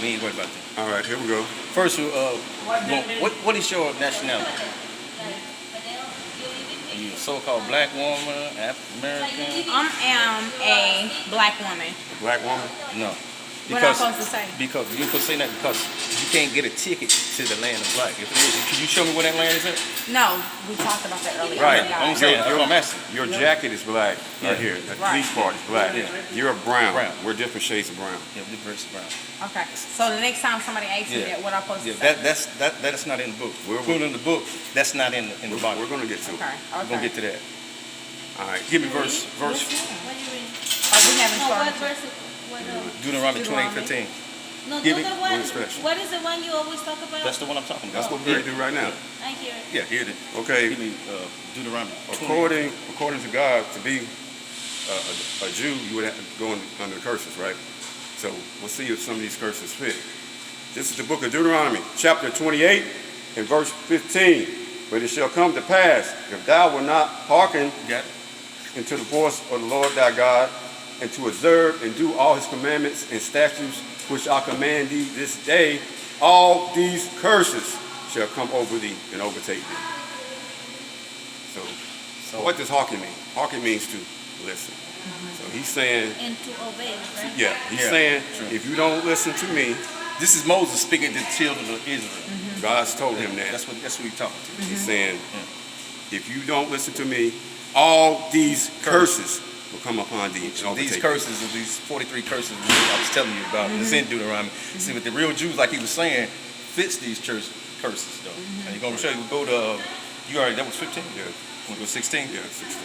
We ain't worried about that. All right, here we go. First, what is your nationality? Are you a so-called black woman, African American? I am a black woman. A black woman? No. What am I supposed to say? Because you can say that because you can't get a ticket to the land of black. Can you show me where that land is at? No, we talked about that earlier. Right. I'm saying, I'm asking. Your jacket is black right here. The police part is black. Yeah. You're a brown. Brown. We're different shades of brown. Yeah, different shades of brown. Okay. So the next time somebody asks me that, what I'm supposed to say? That's not in the book. We're putting in the book. That's not in the Bible. We're going to get to it. Okay. We're going to get to that. All right. Give me verse. What are you reading? Oh, we haven't No, what started. verse? Deuteronomy 28:15. No, Give do me the one. one special. What is the one you always talk about? That's the one I'm talking about. That's what we're going to do right now. I hear it. Yeah, here it is. Okay. Give me Deuteronomy 28. According to God, to be a Jew, you would have to go under the curses, right? So we'll see if some of these curses fit. This is the book of Deuteronomy, chapter 28 and verse 15. But it shall come to pass, if thou wilt not hearken into the voice of the Lord thy God, and to observe and do all his commandments and statutes which I command thee this day, all these curses shall come over thee and overtake thee. So what does hearken mean? Hearken means to listen. So he's saying, And to obey, right? yeah, he's saying, if you don't listen to me, This is Moses speaking to the children of Israel. God's told him that. That's what he's talking to. He's saying, if you don't listen to me, all these curses will come upon thee. And These overtake curses, are these 43 curses I was telling you about, it's in Deuteronomy. See, with the real Jews, like he was saying, fits these curses, though. And you're going to show you, we'll go to, you already, that was 15? Yeah. Want to go 16? Yeah, 16.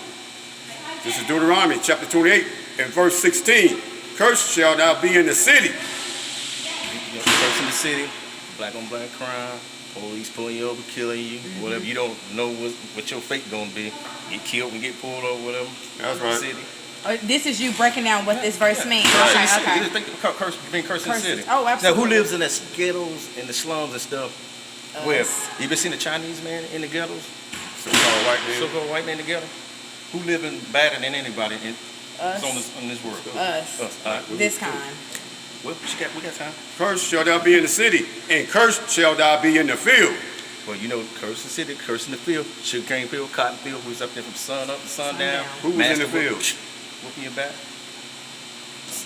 This is Deuteronomy chapter 28 and verse 16. Cursed shall thou be in the city. You know, curse in the city, black on black crime, police pulling you over, killing you, whatever. You don't know what your fate going to be. Get killed and get pulled over, whatever. That's right. City. This is you breaking down what this verse means. Right. Okay, You okay. think of curse, being cursed in the Curses. city. Oh, Now, absolutely. who lives in the ghettos, in the slums and stuff? Where? Us. You ever seen a Chinese man in the ghettos? So-called white man. So-called white man in the ghetto? Who living better than anybody Us. on this world? Us. All right. This kind. Well, we got time. Cursed shall thou be in the city, and cursed shall thou be in the field. Well, you know, curse the city, curse in the field, sugarcane field, cotton field, who's up there from sun up to sundown. Who was in the field? Whooping your back.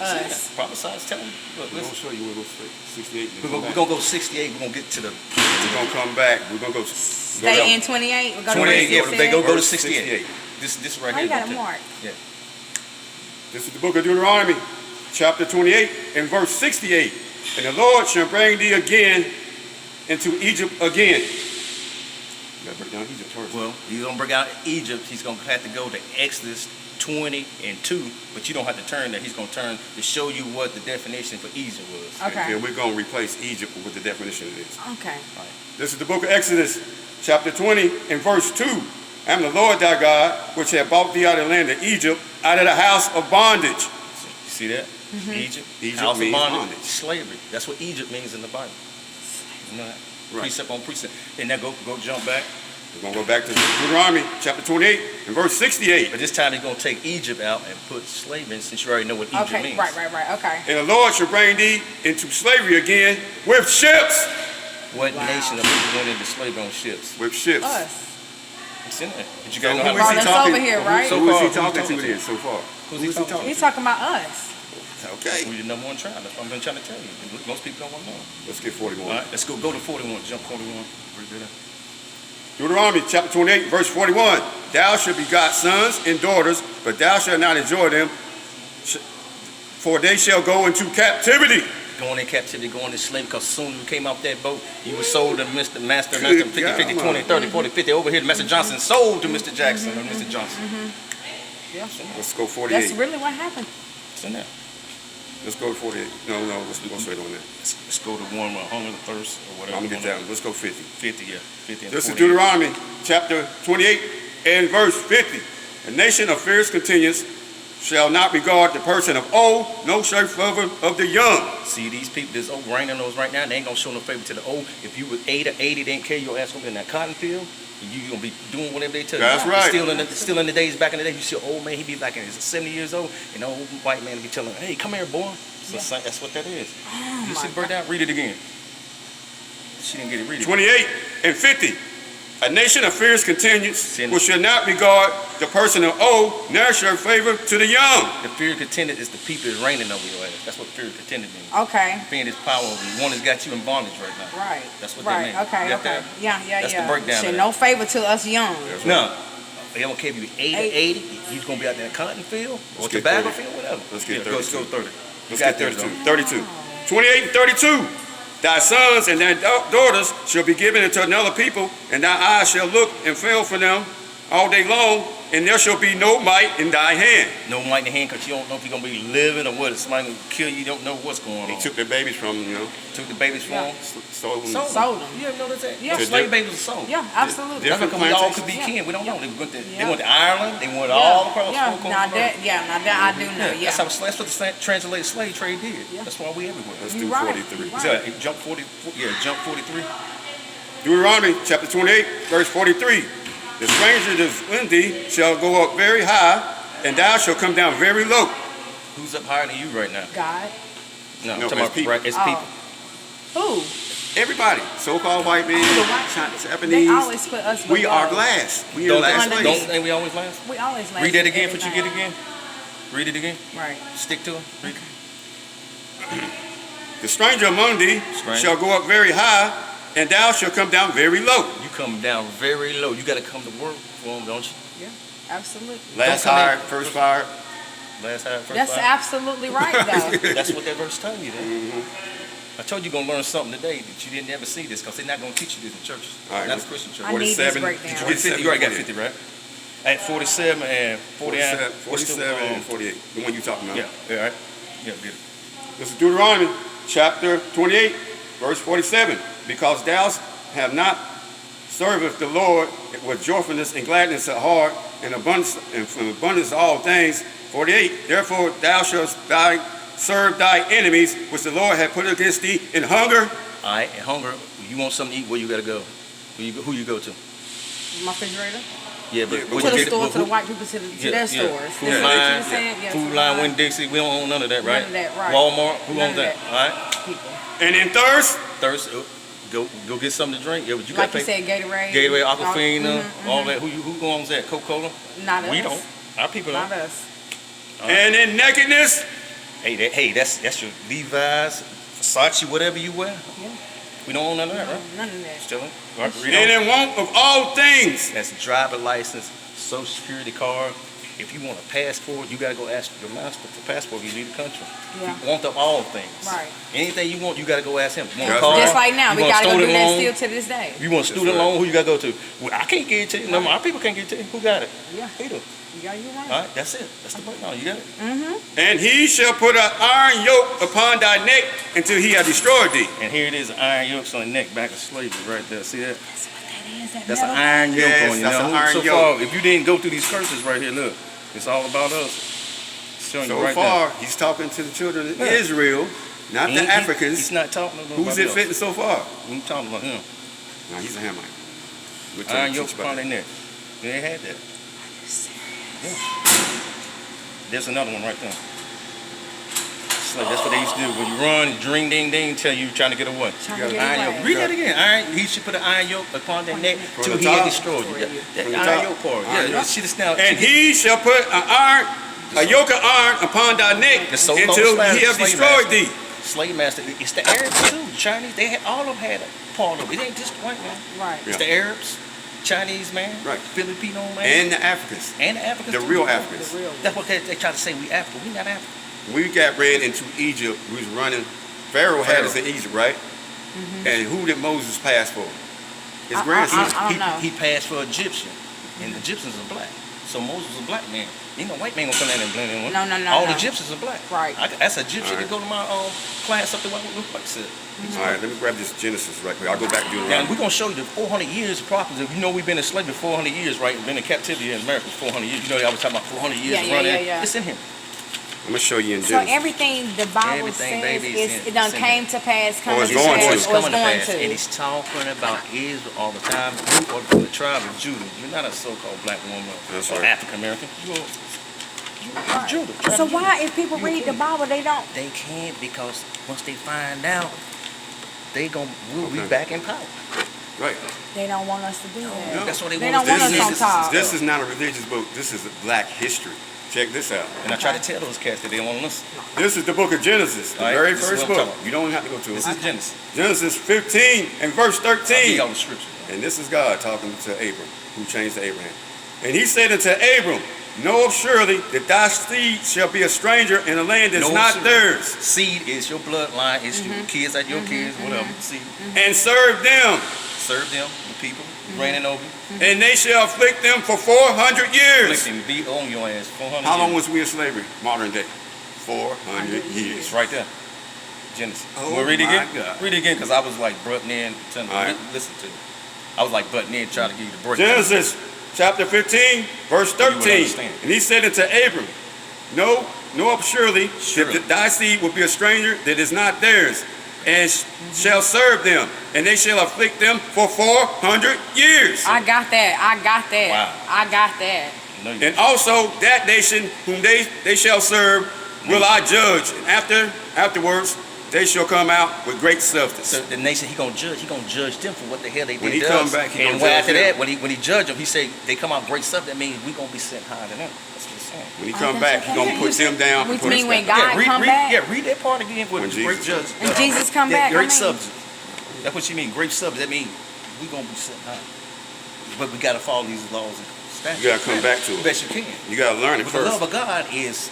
Us. Prophesize, tell them. Look, We're going to listen. show you, we're going to 68. We're going to go 68. We're going to get to the We're going to come back. We're going to go. Stay in 28. We're going 28. Yeah, to they go to Verse 68. This right Oh, here. you got a okay. mark. Yeah. This is the book of Deuteronomy, chapter 28 and verse 68. And the Lord shall bring thee again into Egypt again. You got to break down Egypt first. Well, he's going to bring out Egypt. He's going to have to go to Exodus 20 and 2, but you don't have to turn there. He's going to turn to show you what the definition for Egypt was. Okay. And we're going to replace Egypt with what the definition it is. Okay. This is the book of Exodus, chapter 20 and verse 2. I am the Lord thy God, which have brought thee out of the land of Egypt, out of the house of bondage. You see that? Egypt. Egypt House of means bondage. bondage. Slavery. That's what Egypt means in the Bible. You know that? Right. Precept on precept. And now go jump back. We're going to go back to Deuteronomy, chapter 28 and verse 68. But this time he's going to take Egypt out and put slavery in, since you already know what Egypt Okay. means. Right. Okay. And the Lord shall bring thee into slavery again with ships. What Wow. nation of people went into slavery on ships? With ships. Us. It's in there. But you So got to who know is how he Brought us talking over here, right? So who is he Who's talking talking to to? then so far? Who's he talking He's talking about us. Okay. We're the number one tribe. That's what I've been trying to tell you. Most people don't want to know. Let's get 41. All right, let's go to 41. Jump 41. Where you at? Deuteronomy chapter 28, verse 41. Thou shalt begot sons and daughters, but thou shalt not enjoy them, for they shall go into captivity. Going in captivity, going into slavery, because soon as you came off that boat, you were sold to Master Good 50, God, 50, man. 20, 30, 40, 50. Over here, Master Johnson sold to Mr. Jackson or Mr. Johnson. Yeah. Let's go 48. That's really what happened. It's in there. Let's go to 48. No, let's go straight on that. Let's go to one with hunger, thirst, or whatever. I'm going to get that one. Let's go 50. 50, yeah. 50 and This is 48. Deuteronomy chapter 28 and verse 50. A nation of fierce continuance shall not regard the person of old, no shall favor of the young. See, these people, there's old rain on those right now, they ain't going to show no favor to the old. If you was 80, they didn't care, your ass going to be in that cotton field. You going to be doing whatever they tell you. That's right. Still in the days, back in the day, you see an old man, he be like in his 70 years old, and the old white man be telling him, hey, come here, boy. That's what that is. Oh You my see the breakdown? Read it again. She didn't get it. Read it. 28 and 50. A nation of fierce continues, Sin. which shall not regard the person of old, nor show favor to the young. The fear of contended is the people that's reigning over your ass. That's what fear of contended means. Okay. Being this power over you. One that's got you in bondage right now. Right. That's what right. that means. Okay. You got Okay. that? Yeah. That's the breakdown Show of no that. favor to us young. No. They don't care if you 80, you're going to be out there in a cotton field or Let's get tobacco 30. field, whatever. Let's get Let's go 30. Let's get 32. 28 and 32. Thy sons and thy daughters shall be given unto another people, and thy eyes shall look and fail for them all day long, and there shall be no might in thy hand. No might in the hand because you don't know if you're going to be living or what. If somebody going to kill you, you don't know what's going on. He took their babies from them, you know. Took the babies from them. Sold them. Sold them. You ever noticed that? Yeah. Slave babies are sold. Yeah, absolutely. That's Different because we all plantations. could be Yeah. kin. We don't know. They went Yeah. to Ireland. They went all across Yeah. the four Now corners. that I do know. Yeah. That's what the translated slave trade did. Yeah. That's why we everywhere. Let's You do right. 43. You Is right. that jump 40? Yeah, jump 43. Deuteronomy chapter 28, verse 43. The stranger that is in thee shall go up very high, and thou shalt come down very low. Who's up higher than you right now? God. No, No, I'm talking it's about people. right. It's Oh. people. Who? Everybody, so-called white men, The white- Japanese, They always put us. we below. are glass. We are Don't last they- place. don't think we always last? We always. Read that again. What you get again? Read it again. Right. Stick to it. Read it. The stranger among thee Stranger. shall go up very high, and thou shalt come down very low. You come down very low. You got to come to work for them, don't you? Absolutely. Last come in. hired, first fired. Last hire, first That's fire. absolutely right, though. That's what that verse telling you. Then. I told you you're going to learn something today that you didn't ever see this because they're not going to teach you this in churches. All right, Not let's- a Christian church. I need this 47. breakdown. Did You get 50. You already got 50, right? At 47 and 49. 47 and 48. The one you talking about. Yeah, right. Yeah, get it. This is Deuteronomy chapter 28, verse 47. Because thou have not served the Lord with joyfulness and gladness of heart and abundance and from abundance of all things. 48. Therefore thou shalt serve thy enemies, which the Lord hath put against thee in hunger. All right, and hunger. You want something to eat, where you got to go? Who you go to? My refrigerator. Yeah, but Yeah, To the store, to the white people, to their stores. Food That's what line, you're saying? Yeah, Food line, Winn-Dixie. We don't own none of that, right? None of that, right. Walmart. Who None owns of that? that. All right. People. And in thirst, Thirst. Go get something to drink. Yeah, but you Like got you to pay. said, Gatorade. Gatorade, Aquafina, Mhm, all that. Who owns that? Coca-Cola. Not us. We don't. Our people don't. Not us. and in nakedness, Hey, that's your Levi's, Versace, whatever you wear. Yeah. We don't own none of that, right? None of that. Still in? Right, read and on. in want of all things. That's driver license, social security card. If you want a passport, you gotta go ask your master for passport. You leave the country. Yeah. You want of all things. Right. Anything you want, you gotta go ask him. You want a That's car? right. Just like now, You we want a gotta go do student that loan? still to this day. You want a student right. loan? Who you gotta go to? Well, I can't get it to you. No, my people can't get it to you. Who got it? Yeah. He do. Yeah, you're right. All right, that's it. That's the breakdown. You got it. And he shall put an iron yoke upon thy neck until he have destroyed thee. And here it is, iron yokes on the neck, back of slavery, right there. See that? That's what that is. That That's an metal iron thing? yoke Yes, on you. that's Now, an iron so yoke. far, if you didn't go through these curses right here, look, it's all about us. It's showing you So right far, he's talking to the children of Yeah. Israel, not there. the Africans. He's not talking about Who's it else. fitting so far? We ain't talking about him. No, he's a Hamite. We'll Iron teach yoke about upon that. their neck. They ain't had that. Yeah. There's another one right there. So that's what they used to do. When you run, ding, ding, ding, tell you you're trying to get away. Trying to get Iron away. yoke. Read that again. Iron. He should put an iron yoke upon their neck From till the he had top? destroyed you. That From the iron top? yoke part. Iron Yeah. yoke. See this now. And he shall put a yoke of iron upon thy neck The so-called until slave- he have slave destroyed master. thee. Slave master. It's the Arabs too. The Chinese. They had all of them had a part of it. It ain't just white man. Right. It's Yeah. the Arabs, Chinese man, Right. Filipino man, And the Africans, and the Africans. the too. real Africans. The real. That's what they try to say. We African. We not African. We got ran into Egypt. We was running. Pharaoh had us in Egypt, right? And who did Moses pass for? His grandson. I don't know. He passed for Egyptian, and the Egyptians are black. So Moses was a black man. You know, white man gonna come in and blend in with. No, no, no, All no. the Egyptians are black. Right. That's Egyptian. All right. To go to my class up there. What said. All right, let me grab this Genesis right quick. I'll go back to Now Deuteronomy. we're gonna show you the 400 years of prophecy. You know we've been enslaved for 400 years, right? Been in captivity in America for 400 years. You know I was talking about 400 years Yeah, yeah, running. yeah. It's in here. I'm gonna show you in So Genesis. everything the Bible Everything, says baby, is it done in came to pass, Or coming it's to going pass, to. or It's it's coming to going pass. to. And he's talking about Israel all the time. You are from the tribe of Judah. You're not a so-called black woman That's or right. African American. Judah. So why, if people read the Bible, they don't? They can't, because once they find out, we'll be Okay. back in power. Right. They don't want us to do that. No. That's what they They want don't us to want do. us on top. This is not a religious book. This is black history. Check this out. And I try to tell those cats that they don't want to listen. This is the book of Genesis, the All right, very this is first what I'm book. talking You don't have to go to This it. is Genesis. Genesis 15 and verse I'll give 13. y'all the scripture. And this is God talking to Abram, who changed to Abraham. And he said unto Abram, know of surely that thy seed shall be a stranger in a land that's Know of not surely. theirs, Seed is your bloodline. It's your kids, like your kids, whatever. Seed. and serve them. Serve them, the people, reigning over you. And they shall afflict them for 400 years. Afflict and beat on your ass. 400 How long years. was we in slavery? Modern day. 400 years. It's right there. Genesis. Oh, Well, read it my again. God. Read it again, because I was like butting in. Telling All right. Listen to it. I was like butting in, trying to give you the breakdown. Genesis chapter 15, verse You would 13. understand. And he said unto Abram, know of surely Surely. that thy seed will be a stranger that is not theirs, and shall serve them, and they shall afflict them for 400 years. I got that. I got that. Wow. I got that. No, you And also that nation whom they shall serve will I judge, and afterwards they shall come out with great substance. So the nation, he gonna judge them for what the hell they did. When he to come us. back, he and gonna after judge that, them. when he judge them, he say they come out great stuff. That means we gonna be sent higher than them. That's what he's saying. When he come back, he gonna put them down. and Which put us mean when back. God come back? read that part again. With When the great Jesus judge. And Jesus come back, I Great mean- substance. That's what you mean. Great substance. That means we gonna be sent higher. But we gotta follow these laws and statutes. You gotta come back to it. Best you can. You gotta learn it But the love first. of God is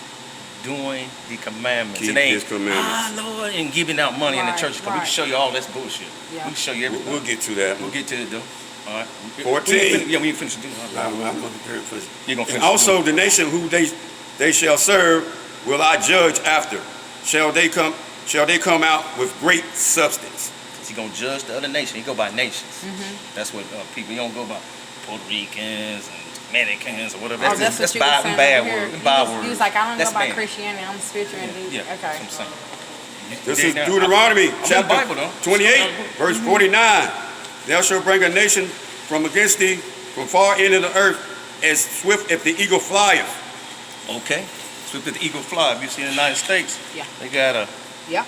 doing the commandments. Keep It ain't, his commandments. Lord, and giving out money in the Right, church. 'Cause we right. can show you all that's bullshit. Yeah. We can show you everything. We'll get to that. We'll get to it though. All right. 14. Yeah, we ain't finished doing it. I'm gonna hear it first. You're gonna And finish also the nation who they shall serve will I judge after. Shall they come out with great substance. He gonna judge the other nation. He go by nations. Mm-hmm. That's what people. You don't go by Puerto Ricans and Mexicans or whatever. Oh, that's what you was bad, saying bad over here. word. Bad word. You was like, I don't That's go by bad. Christianity. I'm spiritual and Yeah, okay. that's what I'm saying. This You is dig now? Deuteronomy I'm in the chapter Bible, though. 28, verse 49. Thou shalt bring a nation from against thee from far end of the earth, as swift as the eagle flieth. Okay. Swift as the eagle fly. If you see in the United States, Yeah. they got a Yep.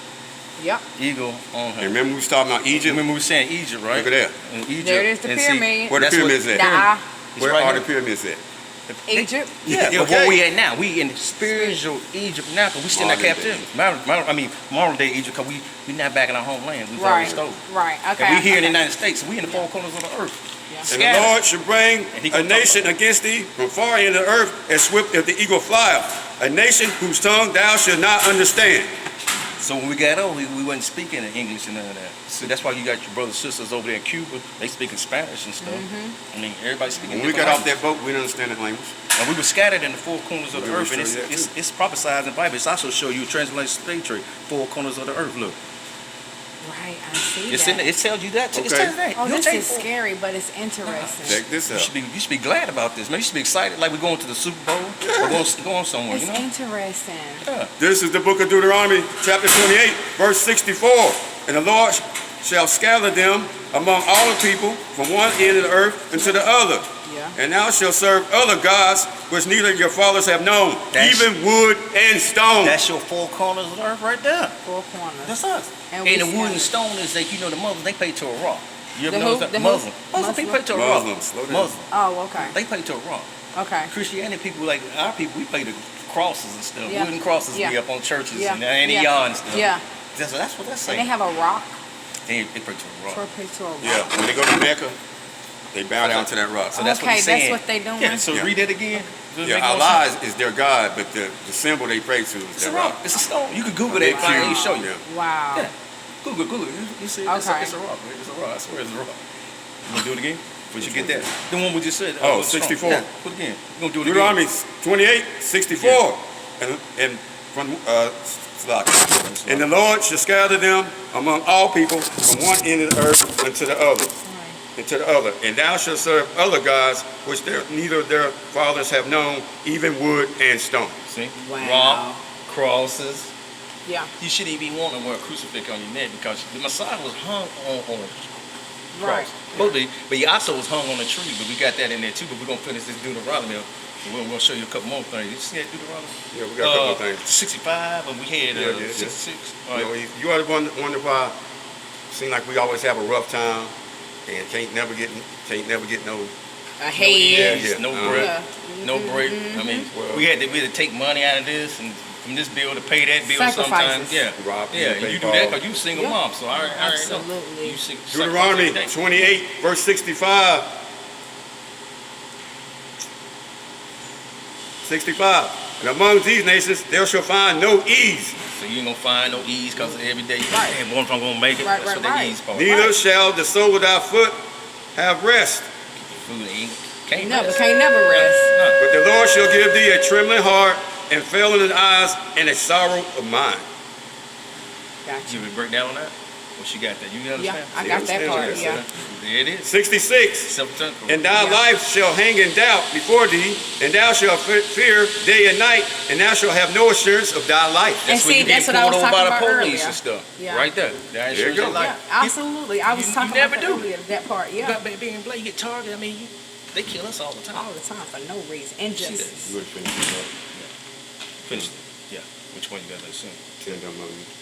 Yep. eagle on her. And remember we was talking about Egypt? Remember we were saying Egypt, right? Look at that. In Egypt. There it is, the And see, pyramid. Where the that's what- pyramids at? The eye, It's Where right are here. the pyramids at? Egypt. Yeah, Yeah, but okay. where we at now? We in spiritual Egypt now, because we still in that Modern day. captivity. Modern day Egypt, because we not back in our homeland. We've already Right. stolen. Right. Okay. And we here in the okay. United States, so we in the four corners of the earth. Yeah. And Scattered. the Lord shall bring And he a gonna talk nation against thee from far end of the earth, as swift as the eagle flieth. A nation whose tongue thou shalt not understand. So when we got over, we wasn't speaking in English and none of that. So that's why you got your brothers and sisters over there in Cuba. They speaking Spanish and stuff. I mean, everybody speaking. When we got off that boat, we didn't understand that language. and we were scattered in the four corners of the We earth, and show you that it's prophesied in the Bible. It's also show you translation slave trade, four corners of the earth. Look, Right. I see it's that. in there. It tells you that. Too. It Okay. tells you that. Oh, You'll this take is four. scary, but it's interesting. Check this You out. should be glad about this, man. You should be excited, like we're going to the Super Bowl or going somewhere. It's You know? interesting. Yeah. This is the book of Deuteronomy, chapter 28, verse 64. And the Lord shall scatter them among all the people from one end of the earth unto the other. Yeah. And thou shalt serve other gods which neither your fathers have known, That's- even wood and stone. That's your four corners of the earth right there. Four corners. That's us. And And, we the wood and scattered. stone is like, you know, the Muslims, they pay to a rock. You ever The notice who? that? The who? Muslim. Muslim Muslim? people pay to a rock. Muslims, slow down. Muslim. Oh, okay. They pay to a rock. Okay. Christianity people, like our people, we pay to crosses and stuff. Yeah. Wooden crosses be Yeah. up on churches Yeah. and any Yeah. yard and stuff. Yeah. That's what that's And saying. they have a rock They pay to a rock. for a picture of a rock. Yeah, when they go to Mecca, they bow down to that rock. So that's what Okay, he's that's saying. what they doing? Yeah, so Yeah. read that again. Does it Yeah, make more Allah sense? is their God, but the symbol they pray to is It's a their rock. rock. It's a stone. You can Google A that big and find it. cube. He'll show you. Yeah. Wow. Yeah. Google it. You see, Okay. it's a rock. Man. It's a rock. I swear it's a rock. You gonna do it again? Would you get that? The one we just said. Oh, was strong. 64. Yeah, put it again. You gonna do it again? Deuteronomy 28, 64. And from and the Lord shall scatter them among all people from one end of the earth unto the other. Into the other. And thou shalt serve other gods which neither their fathers have known, even wood and stone. See? Wow. Rock, crosses. Yeah. You shouldn't even want to wear a crucifix on your neck because the Messiah was hung on a cross. Right. But he also was hung on a tree, but we got that in there too. But we're gonna finish this Deuteronomy. We're gonna show you a couple more things. You see that Deuteronomy? Yeah, we got a couple of things. 65, and we had Yeah, yeah. 66. All You right. know, you always wonder why it seems like we always have a rough time and can't never get no. A head. Yeah. No Uh-huh. break. Yeah. No break. I mean, Well- we had to take money out of this and from this bill to pay that bill sometimes. Sacrifices. Yeah. Rob, Yeah, and pay you do Paul. that because you a single Yeah. mom. So I already know. Absolutely. You Deuteronomy sacrifice every day. 28, verse 65. 65. And among these nations there shall find no ease, So you ain't gonna find no ease because every day, Right. man, one if I'm gonna make it. Right, That's what right, the right. ease part. neither shall the sole of thy foot have rest. Food ain't can't Never, rest. can't never rest. No. But the Lord shall give thee a trembling heart and failing in eyes and a sorrow of mind. Gotcha. You would break down on that? What you got there? You understand? Yeah, I got that part. Yes, Yeah. sir. There it is. 66. Self-centered. And thy Yeah. life shall hang in doubt before thee, and thou shalt fear day and night, and thou shalt have no assurance of thy life. And That's when see, you get that's what I pulled was over by talking the about police earlier. and stuff. Yeah. Right there. That There you go. Like, Yeah, absolutely. I was you talking never about that do. earlier, that part. You Yeah. got being black, you get targeted. I mean, they kill us all the time. All the time for no reason. Injustice. You would finish this up. Finish it. Yeah. Which one you got to assume? Ten of them.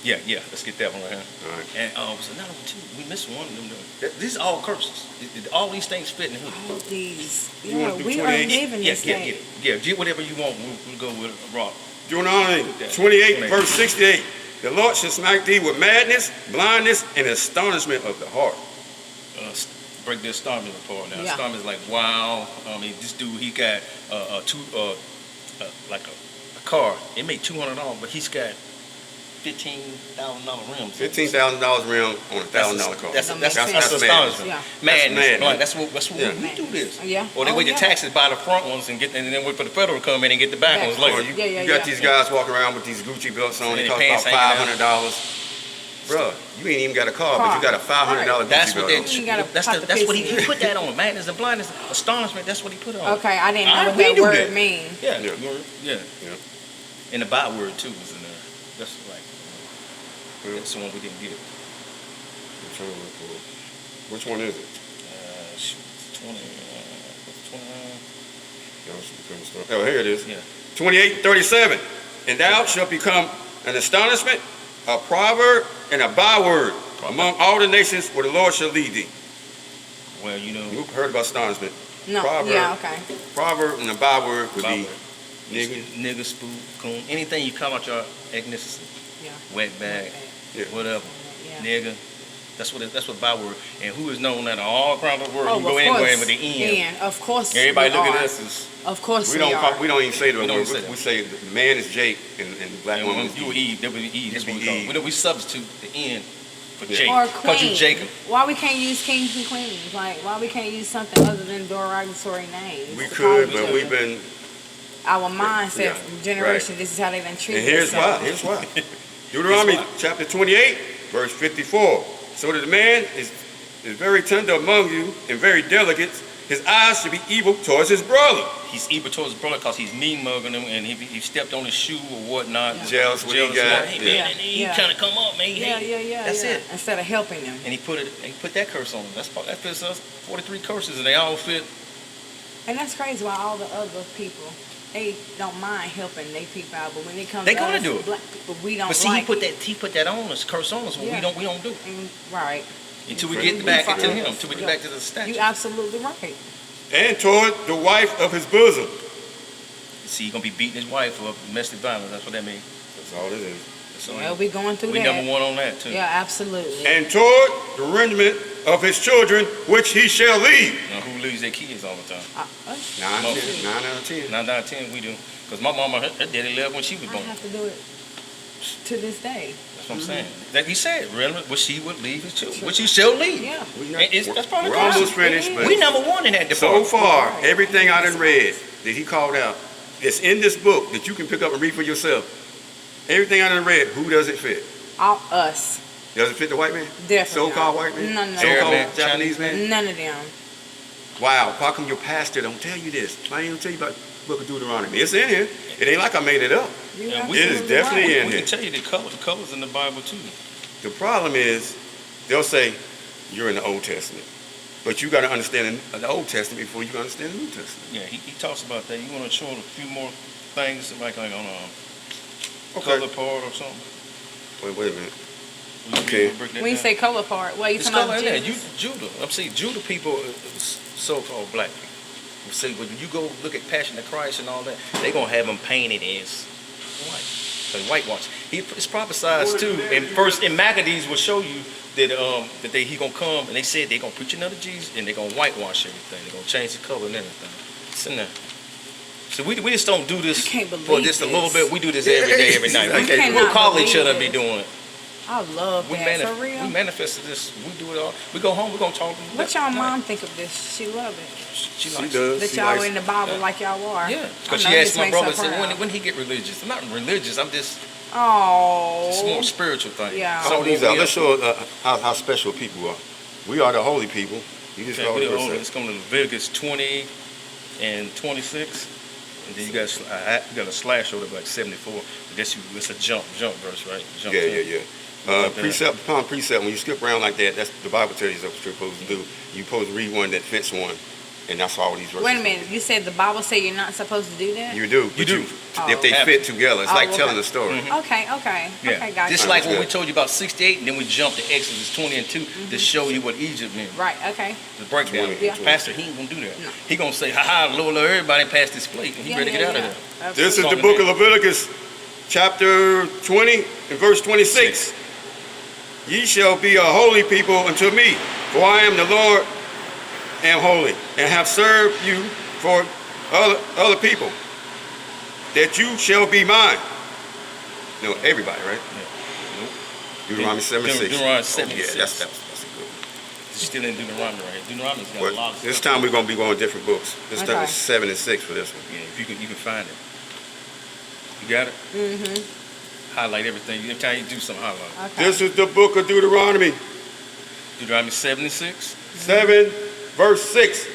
Yeah. Let's get that one right here. All right. And so another one too. We missed one of them. These are all curses. All these things fit in the hood. All these. You Yeah, wanna do we are 28? living Yeah, this yeah, thing. yeah. Get whatever you want. We'll go with rock. Deuteronomy 28, verse 68. The Lord shall smite thee with madness, blindness, and astonishment of the heart. Break this astonishment apart now. Yeah. Astonishment is like, wow. I mean, this dude, he got like a car. It made $200, but he's got $15,000 rims. $15,000 rim on a $1,000 car. That's That makes sense. astonishment. Yeah. Madness. madness. Like, that's what Yeah. we do this. Yeah. Or they Oh, wait your yeah. taxes, buy the front ones, and then wait for the federal to come in and get the back ones Back. later. Or you, Yeah, you got yeah. these guys walking around with these Gucci belts on. And They their cost pants about hanging $500. Bruh, you ain't even got a car, but you got a $500 Gucci That's what belt. that. You gotta That's pop the that's what he piston. put that on. Madness and blindness, astonishment. That's what he put on. Okay, I didn't know what we that do word that. means. Yeah, Yeah. yeah. Yeah. And the byword too was in there. That's like Yeah. that's the one we didn't get. I'm trying to look for it. Which one is it? Shoot, 20. 29. Oh, here it is. Yeah. 28:37. And thou shalt become an astonishment, a proverb, and a byword among all the nations where the Lord shall lead thee. Well, you know, You heard about astonishment. No. Proverb. Yeah. Okay. Proverb and a byword would be nigga, nigga. nigga, spook, coon, anything you come out your ethnicity, Yeah. wet bag, Yeah. whatever, Yeah. nigga. That's what byword. And who is known that all around the world? Oh, you go of anywhere course. with the N. Of course. Everybody we look are. at us as Of course We we don't are. we don't even say the We don't word. even say that. We say the man is Jake and the black and woman when is you were Eve. Eve, there was Eve. That's It'd what be we call. Eve. We substitute the N for Yeah. Jake. Or Cause you queen. Jacob. Why we can't use kings and queens? Like, why we can't use something other than derogatory names? We to could, call but each we've other? been. Our mindset Yeah, from generation. This is how they done treat And here's why. themselves. Here's why. Deuteronomy why. chapter 28, verse 54. So that the man is very tender among you and very delicate. His eyes should be evil towards his brother. He's evil towards his brother because he's mean mugging him and he stepped on his shoe or whatnot. Yeah. Jealous what he got. Hey, Yeah. man, he Yeah. trying to come up, man. Yeah. That's it. Instead of helping them. And he put that curse on him. That fits us 43 curses and they all fit. And that's crazy why all the other people, they don't mind helping they people out, but when it comes They to gonna us, do it. black people, we don't But see, like he put that on us, curse on us. What Yeah. we don't do Right. until we We get back fight into us. him. Until we get Yeah. back to the statue. You absolutely right. And toward the wife of his bosom. See, he gonna be beating his wife for domestic violence. That's what that means. That's all it is. So Well, we going through we that. number one on that too. Yeah, absolutely. And toward the regiment of his children, which he shall leave. Now, who leaves their kids all the time? Us. 9 Most. 9 out of 10. 9 out of 10, we do. Because my mama, her daddy left when she was I born. have to do it to this day. That's what I'm saying. That he said, really, which he would leave his children, which he shall leave. Yeah. That's part of We're the almost curse. finished, but We number one in that so department. far, everything I done read that he called out, that's in this book that you can pick up and read for yourself. Everything I done read, who does it fit? All us. Does it fit the white man? Definitely. So-called white man? No. So-called Arab man, Japanese man? None of them. Wow, how come your pastor don't tell you this? Why ain't gonna tell you about the book of Deuteronomy? It's in here. It ain't like I made it up. You Yeah, It is absolutely definitely right. in We here. can tell you the colors in the Bible too. The problem is, they'll say, you're in the Old Testament. But you got to understand the Old Testament before you can understand the New Testament. Yeah, he talks about that. You want to show a few more things like on Okay. color part or something? Wait a minute. Will you Okay. break that When you down? say color part, what you It's talking color about? in there. Jesus? Judah. I'm saying Judah people, so-called black people. You see, when you go look at Passion of Christ and all that, they gonna have them painted as white. So whitewash. It's prophesied too. In Maccabees will show you that he gonna come and they said they gonna preach another Jesus and they gonna whitewash everything. They gonna change the color and everything. It's in there. So we just don't do this I can't for believe just a this. little bit. We do this every day, every night. I can't We'll believe call each other and this. be doing it. I love that. For real? We manifested this. We do it all. We go home. We gonna talk. What y'all mom think of this? She love it. She She likes it. does. That She y'all likes- in the Bible like y'all are. Yeah, I because know she it asked just my makes her brother, said, proud. when he get religious? I'm not religious. I'm just, Oh. it's more spiritual thing. Yeah. How old these are? Let's show how special people are. We are the holy people. You just Okay, call we it the oldest. yourself. It's coming to Leviticus 20 and 26. And then you got a slash over like 74. I guess it's a jump verse, right? Jump Yeah, 10. yeah, yeah. Like that. Precept upon precept, when you skip around like that, that's the Bible tells you what you're supposed to do. You're supposed to read one that fits one, and that's all these verses. Wait a minute. You said the Bible say you're not supposed to do that? You do. You do. If they Oh. fit together, it's Oh, like okay. telling a story. Okay. Yeah. Okay, gotcha. Just like when we Understood. told you about 68, and then we jumped to Exodus 20 and 2 to show you what Egypt meant. Right, okay. The breakdown. Yeah. Pastor, he ain't gonna do that. No. He gonna say, Lord, everybody passed this plate, and he ready to get out of there. This is Absolutely. the book of Leviticus, chapter 20 and verse 26. Ye shall be a holy people unto me, for I am the Lord, am holy, and have served you for other people, that you shall be mine. No, everybody, right? Nope. Deuteronomy 7:6. Deuteronomy Oh, 7:6. yeah, that's a good one. Still in Deuteronomy, right? Deuteronomy's got a But lot of this stuff. time we're going to be going different books. This time Okay. it's 7 and 6 for this one. Yeah, if you can find it. You got it? Mm-hmm. Highlight everything. Every time you do something, highlight. Okay. This is the book of Deuteronomy, Deuteronomy 76. 7, verse 6.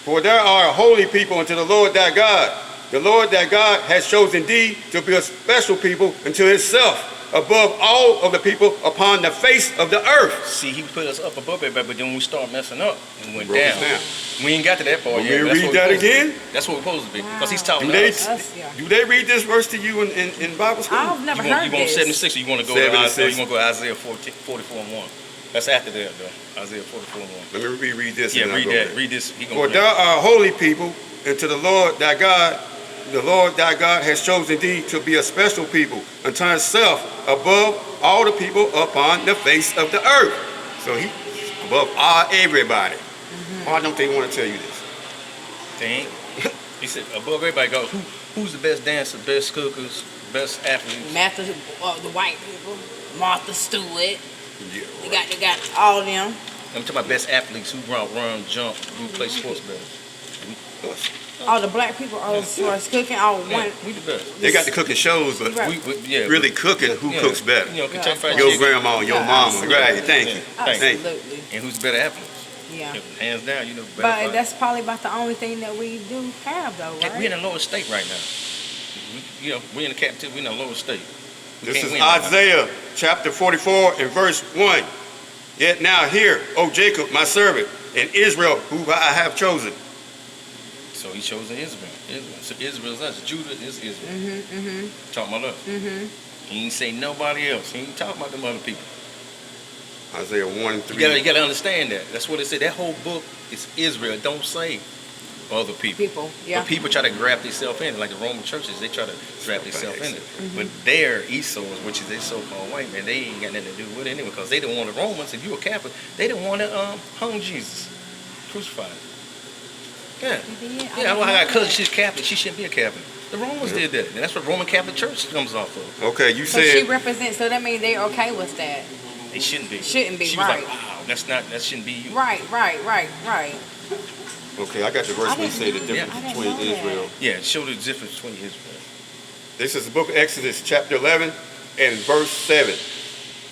For there are holy people unto the Lord thy God. The Lord thy God has chosen thee to be a special people unto himself, above all of the people upon the face of the earth. See, he put us up above everybody, but then when we start messing up, we went Broke us down. down. We ain't got to that part Want me yet. to That's read what that we're supposed to again? be. That's what we're supposed to be. Because he's Wow. talking Do to they, us. Us, yeah. do they read this verse to you in Bible school? I've never You want heard this. 76 or you want to go 7 to and Isaiah, 6. you want to go to Isaiah 44 and 1. That's after that, though. Isaiah 44 and 1. Let me reread this. Yeah, and then read I'll go that. there. Read this. He For gonna thou art holy people unto the Lord thy God. The Lord thy God has chosen thee to be a special people unto himself, above all the people upon the face of the earth. So he above everybody. Why don't they want to tell you this? Dang. He said, above everybody go, who's the best dancer, best cookers, best athletes? Martha, the white people, Martha Stewart. Yeah, They got all them. I'm talking about best athletes who run, jump, who play sports better. us. All the black people, all as far as cooking, all Yeah, one. we the best. They got the cooking shows, but Right. Yeah, really cooking, who yeah. cooks better? You know, Kentucky Fried Your Chicken. grandma, your Yeah, mama. absolutely. Right, thank you. Yeah. Thank you. Absolutely. And who's the better athletes? Yeah. Hands down, you know. better But fight. that's probably about the only thing that we do have, though, We're right? in the lowest state right now. We're in the captivity. We're in the lowest state. We This can't is win right now. Isaiah chapter 44 and verse 1. Yet now hear, O Jacob, my servant, and Israel, who I have chosen. So he chose Israel. So Israel is us. Judah is Israel. Mm-hmm. Talking about us. Mm-hmm. He ain't say nobody else. He ain't talking about them other people. Isaiah 1 and 3. You gotta understand that. That's what it said. That whole book is Israel. Don't say other people. People, yeah. But people try to grab themselves in, like the Roman churches, they try to grab themselves in it. But they're Esau's, which is their so-called white man, they ain't got nothing to do with it anyway, because they didn't want the Romans, if you were Catholic, they didn't want to hung Jesus, crucified. Yeah. Yeah, I got a cousin, she's Catholic, she shouldn't be a Catholic. The Romans did that, and that's what Roman Catholic Church comes off of. Okay, you So she said, represents, so that means they're okay with that. They shouldn't be. Shouldn't be, She right. was like, wow, that shouldn't be you. Right. okay, I got the verse I where you say the didn't- difference I didn't between know that. Israel. Yeah, show the difference between Israel. This is the book of Exodus, chapter 11 and verse 7.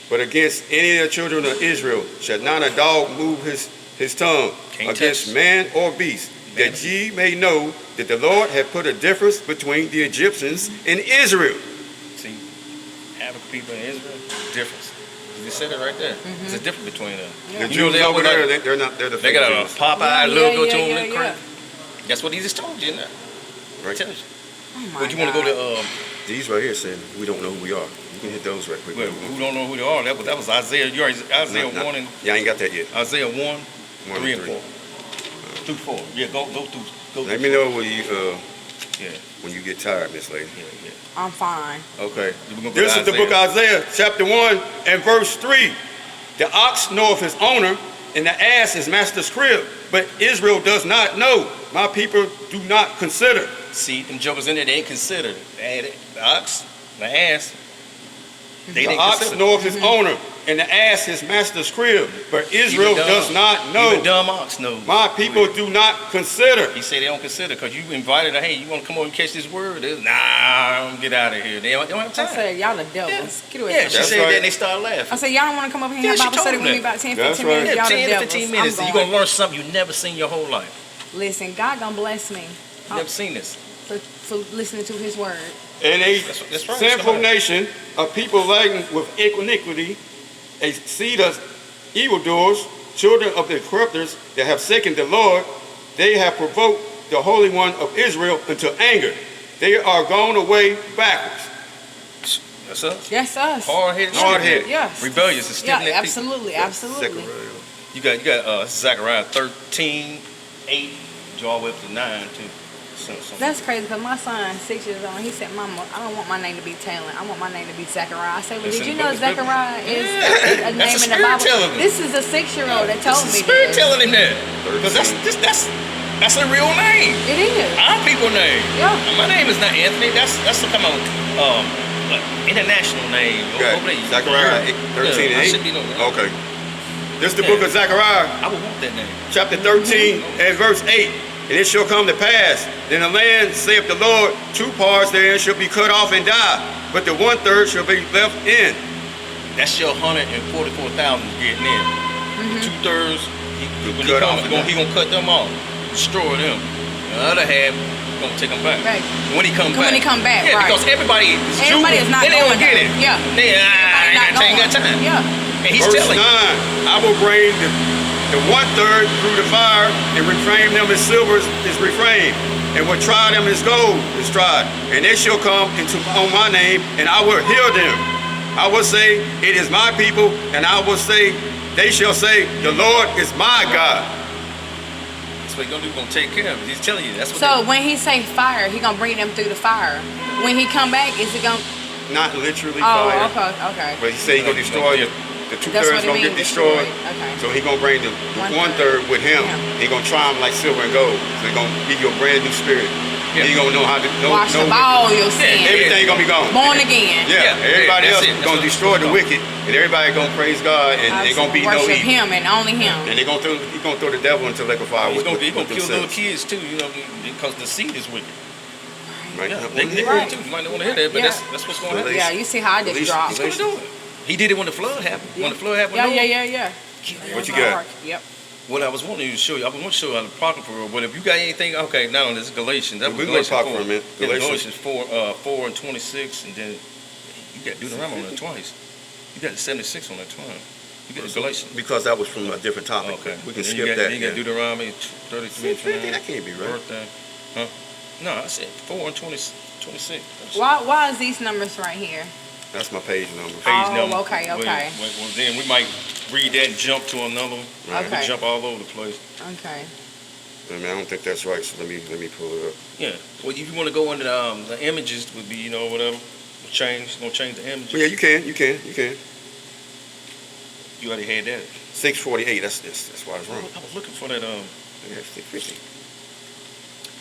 But against any of the children of Israel shall not a dog move his tongue Can't against touch. man or beast, that ye may know that the Lord hath put a difference between the Egyptians and Israel. See, African people in Israel, difference. just said it right there. There's a difference between them. The Yeah. You know, Jews they over always there, like- they're not. They're the They fake got a Jews. Popeye Yeah, logo yeah, to them. yeah, They're yeah. crazy. That's what he just told you, isn't it? Right. Tells you. Oh my But you want to go God. to These right here saying we don't know who we are. You can hit those right quick. well, who don't know who they are? That was Isaiah. You already Isaiah Not- 1 and Yeah, I ain't got that yet. Isaiah 1, 1 3 and and 4. Through 4. Yeah, go through. Go Let through me know Yeah, when you get tired, Miss Lady. yeah. I'm fine. Okay. We're gonna go This to is the book of Isaiah, chapter 1 and verse 3. The ox knoweth his owner, and the ass his master's crib. But Israel does not know. My people do not consider. See, them jokers in there, they ain't considered. The ox, the ass, they The didn't ox consider. knoweth his owner, and the ass his master's crib. But Israel Even dumb- does not Even know. dumb ox knows. My people do not consider. He said they don't consider because you invited her. Hey, you want to come over and catch this word? Nah, get out of here. They don't have I time. said, y'all the devils. Get away Yeah, from she me. That's said right. that and they started laughing. I said, y'all don't want to come up here and Yeah, have she Bible told study them with me that. about 10, That's 15 right. minutes. Yeah, Y'all 10 the to devils. 15 minutes. I'm You're going. going to learn something you never seen your whole life. Listen, God gonna bless me You never seen this. for listening to his word. In a That's right. sinful nation, a people laden with iniquity, a seed of evildoers, children of the corruptors that have forsaken the Lord, they have provoked the Holy One of Israel into anger. They are gone away backwards. That's us. Yes, us. Hard-headed. Hard-headed. Yes. Rebellious and Yeah, stiff-necked absolutely, absolutely. people. You got Zechariah 13, 8, all the way up to 9 too. So, That's crazy because my son, 6 years old, he said, Mama, I don't want my name to be Talon. I want my name to be Zechariah. I said, well, It's did in you the know book. Zechariah is Yeah. a That's name the in the Spirit Bible? telling me. This is a 6-year-old that told That's me the Spirit this. telling him that. Because that's a real name. It is. Our people name. Yeah. My name is not Anthony. That's some kind of international name. Okay. Over there. Zechariah Yeah. 13 I and should be 8. knowing that. Okay. This is the book of Zechariah, I would want that name. chapter 13 and verse 8. And it shall come to pass, in the land, saith the Lord, 2 parts therein shall be cut off and die, but the 1/3 shall be left in. That's your 144,000 getting in. 2/3, when he Cut comes, off and he gonna cut them off, destroy them. The other half, gonna take them back. Right. When he come back. When he come back, yeah, right. because everybody is Everybody Jewish, is not they don't going get there. it. Yeah. They Everybody ain't not got time. going. Yeah. And he's Verse telling 9, you. I will bring the 1/3 through the fire, and refrain them as silver is refrained, and will try them as gold is tried. And they shall come on my name, and I will heal them. I will say, it is my people, and I will say, they shall say, the Lord is my God. That's what he's gonna do. He's gonna take care of it. He's telling you. That's what. So when he say fire, he gonna bring them through the fire. When he come back, is it gonna? Not literally Oh, fire, okay. but he said he's going to destroy the That's 2/3 what it going to means. get destroyed. Okay. So he's going to bring the 1/3 with him. Yeah. He's going to try him like silver and gold. So he's going to give you a brand new spirit. Yeah. He's going to know how to know. Wash of all your sins. Everything going to be gone. Born again. Yeah, Yeah, everybody that's else it. is That's going what to it's destroy the about. wicked, and everybody going to praise God, and they're going to be no Worship evil. him and only him. And he's going to throw the devil into lake of fire He's with gonna kill little themselves. kids too, you know, because the seed is wicked. Right? Yeah, Not they one hear here. it too. You might not want to hear that, but Yeah. that's what's going to happen. Yeah, you see how I just Release- dropped. He's going to do it. He did it when the flood happened. When the flood happened. Yeah. What you got? Yep. What I was wanting to show you, I want to show you how the Apocrypha, but if you got anything, okay, now this is Galatians. That We was can go Galatians 4. to Apocrypha for a minute. Yeah, Galatians. Galatians 4 and 26, and then you got Deuteronomy on that twice. You got the 76 on that twice. You got the Galatians. Because that was from a different topic. Okay. We can Then skip you got, that. then you got yeah. Deuteronomy 33 and 29. That can't be right. Birthday. Huh? No, I said 4 and 26. Why is these numbers right here? That's my page number. Page Oh, number. okay. Well, then we might read that and jump to another one. Right. We Okay. jump all over the place. Okay. I mean, I don't think that's right, so let me pull it up. Yeah. Well, if you want to go into the images, would be, you know, whatever. Gonna change the images. But yeah, you can. You already had that. 648. That's why it's I wrong. was looking for that. Yeah, 650.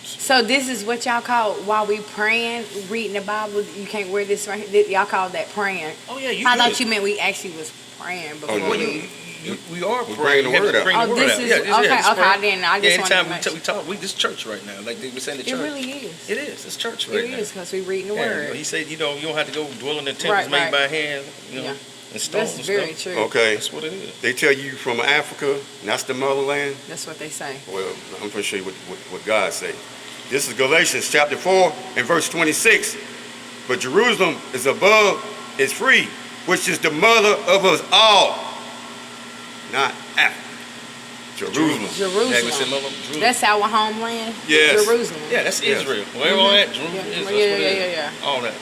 So this is what y'all call while we praying, reading the Bible. You can't wear this right here. Y'all call that praying. Oh yeah, you. I good. thought you meant we actually was praying before. no, Well, no. we are We're praying. bringing the You have word to out. bring the Oh, word this out. is- Yeah, this okay, this okay, prayer. then I just yeah, wanted anytime to make we talk, we this church right now. Like they were saying the It church. really is. It is. It's church right It now. is because we reading the Yeah, word. he said, you know, you don't have to go dwell in the temples Right, made right. by hand, you know, Yeah. and stones That's and very stuff. true. Okay. That's what it is. They tell you from Africa, and that's the motherland. That's what they say. Well, I'm going to show you what God say. This is Galatians chapter 4 and verse 26. But Jerusalem is free, which is the mother of us all. Not Africa. Jerusalem. Yeah, we said Jerusalem. Jerusalem. That's our homeland. Yes. Jerusalem. Yeah, that's Yes. Israel. Where all that? Jerusalem Yeah, is. That's yeah, what it is. yeah. All that.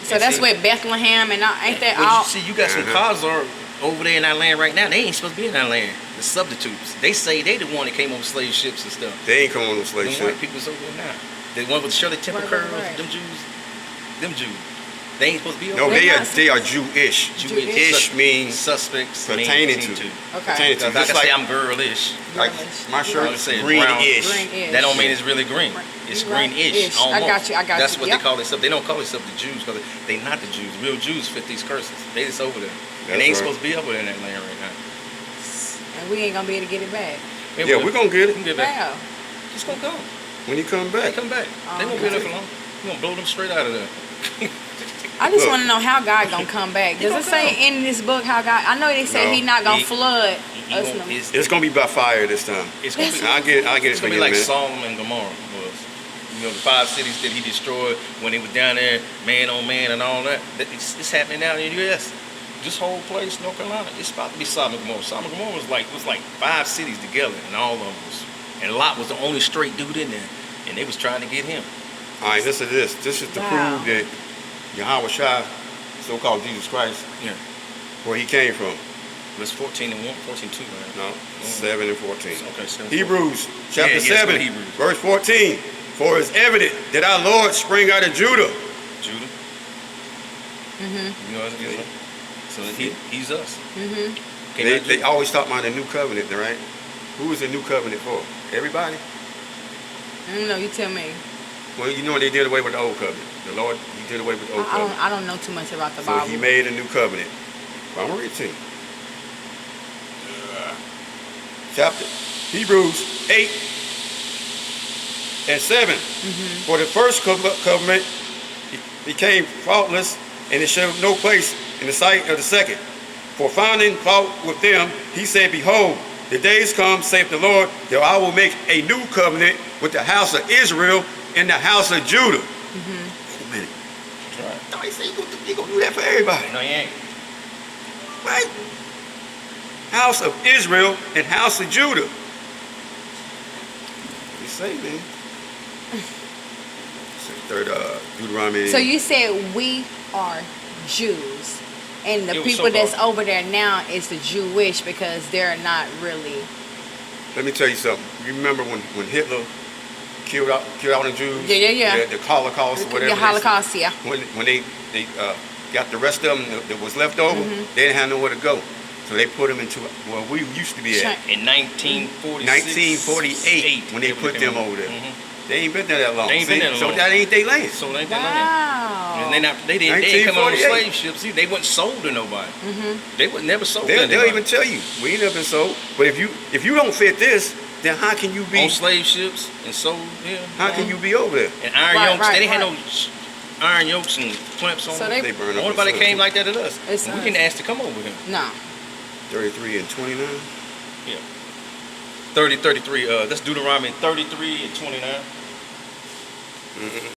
So that's where Bethlehem and all, ain't that Well, all? you see, you got some Khazar over there in that land right now. They ain't supposed to be in that land. The substitutes. They say they the one that came over slave ships and stuff. They ain't coming on no slave Them ship. white people's over there now. The one with the Shirley Temple Right, curls. right. Them Jews. Them Jews. They ain't supposed to be over No, there. they are Jewish. Jewish. Ish means Suspects pertaining mean to. Okay. Pertaining to. Like I Just can say like, I'm girlish. like my shirt I is say greenish. Green-ish. That don't mean it's really green. It's You right. greenish. Ish. I Almost. got you, That's what Yep. they call themselves. They don't call themselves the Jews because they not the Jews. Real Jews fit these curses. They just over there. And they ain't right. supposed to be over there in that land right now. And we ain't gonna be able to get it back. Yeah, we're going to get We it can get back. Wow. It's gonna come. when he come They back. come back. They won't be there for long. We're gonna blow them straight out of there. I just Look. want to know how God gonna come back. Does gonna it say come. in this book how God? I know they said No. He not gonna He- flood He us. gonna- No. It's going to be by fire this time. It's gonna be. I'll get It's it for gonna you be in a like minute. Sodom and Gomorrah was. You know, the 5 cities that he destroyed when he was down there, man on man and all that. It's happening down in the U.S. This whole place, North Carolina, it's about to be Sodom and Gomorrah. Sodom and Gomorrah was like 5 cities together, and all of them was. And Lot was the only straight dude in there, and they was trying to get him. All right, listen to this. This is to Wow. prove that Yahweh Shai, so-called Jesus Christ, Yeah. where he came from. It was 14:1, 14:2, right? No, 7 and 14. Okay, 7. Hebrews chapter Yeah, yes, 7, Hebrews. verse 14. For it's evident that our Lord sprang out of Judah. Judah. Mhm. You know what I'm saying? So he's us. Mhm. They always talk about the new covenant, right? Who is the new covenant for? Everybody? I don't know. You tell me. Well, you know they did away with the old covenant. The Lord, he did away with the old covenant. I don't know too much about the So Bible. he made a new covenant. Well, I'm going to read it to you. Chapter, Hebrews 8 and 7. For the first covenant became faultless, and it showed no place in the sight of the second. For finding fault with them, he said, Behold, the days come, saith the Lord, that I will make a new covenant with the house of Israel and the house of Judah. Wait a minute. That's right. No, he said he gonna do that for everybody. No, he ain't. Right? House of Israel and house of Judah. You say, man. Third Deuteronomy. So you said we are Jews, and the It was people so that's called. over there now is the Jewish because they're not really. Let me tell you something. You remember when Hitler killed out the Jews? Yeah. The Holocaust or whatever. The they Holocaust, yeah. said? When they got the rest of them that was left over, Mm-hmm. they didn't have nowhere to go. So they put them into where we used to be at. In 1946. 1948 when they put them over there. Mhm. They ain't been there that long. They ain't been there that So long. that ain't their land. So they ain't that Wow. long. And they didn't come on 1948. slave ships. See, they wasn't sold to nobody. They were never sold to They'll anybody. even tell you we ain't never been sold. But if you don't fit this, then how can you be? On slave ships and sold, yeah. How can you be over there? And iron Right, yokes, right, they didn't right. have no iron yokes and clamps on So them. they- They burn up. Nobody the came sun. like that at us. It's We us. didn't ask to come over here. No. 33 and 29. 33, that's Deuteronomy 33 and 29.